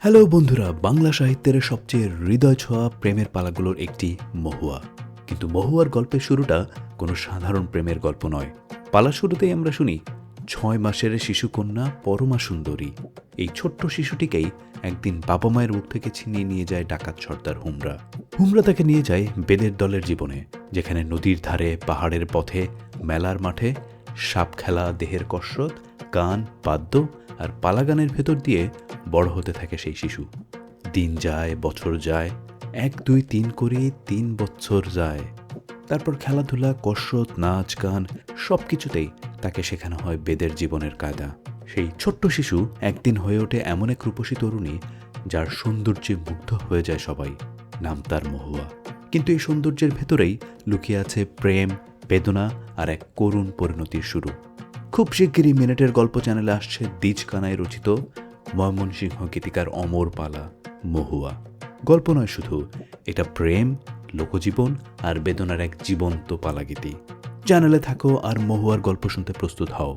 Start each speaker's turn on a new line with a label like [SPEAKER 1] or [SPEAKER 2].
[SPEAKER 1] Hello বন্ধুরা, বাংলা সাহিত্যের সবচেয়ে হৃদয় ছোঁয়া প্রেমের পালাগুলোর একটি মহুয়া। কিন্তু মহুয়ার গল্পের শুরুটা কোনো সাধারণ প্রেমের গল্প নয়। পালা শুরুতেই আমরা শুনি 6 মাসের শিশুকন্যা পরমা সুন্দরী। এই ছোট্ট শিশুটিকেই একদিন বাবা মায়ের মুখ থেকে ছিনিয়ে নিয়ে যায় ডাকাত সর্দার হুমরা। হুমরা তাকে নিয়ে যায় বেদের দলের জীবনে, যেখানে নদীর ধারে, পাহাড়ের পথে, মেলার মাঠে সাপ খেলা, দেহের কসরত, গান, বাদ্য আর পালাগানের ভেতর দিয়ে বড় হতে থাকে সেই শিশু। দিন যায়, বছর যায়, 1 2 3 করে 3 বছর যায়। তারপর খেলাধুলা, কসরত, নাচ, গান সব কিছুতেই তাকে শেখানো হয় বেদের জীবনের কায়দা। সেই ছোট্ট শিশু একদিন হয়ে ওঠে এমন এক রূপসী তরুণী, যার সৌন্দর্যে মুগ্ধ হয়ে যায় সবাই। নাম তার মহুয়া। কিন্তু এই সৌন্দর্যের ভেতরেই লুকিয়ে আছে প্রেম, বেদনা আর এক করুণ পরিণতির শুরু। খুব শিগগিরই মিনিটের গল্প চ্যানেলে আসছে দ্বিজ কানায় রচিত ময়মনসিংহ গীতিকার অমর পালা মহুয়া। গল্প নয় শুধু, এটা প্রেম, লোকজীবন আর বেদনার এক জীবন্ত পালাগীতি। চ্যানেলে থাকো আর মহুয়ার গল্প শুনতে প্রস্তুত হও।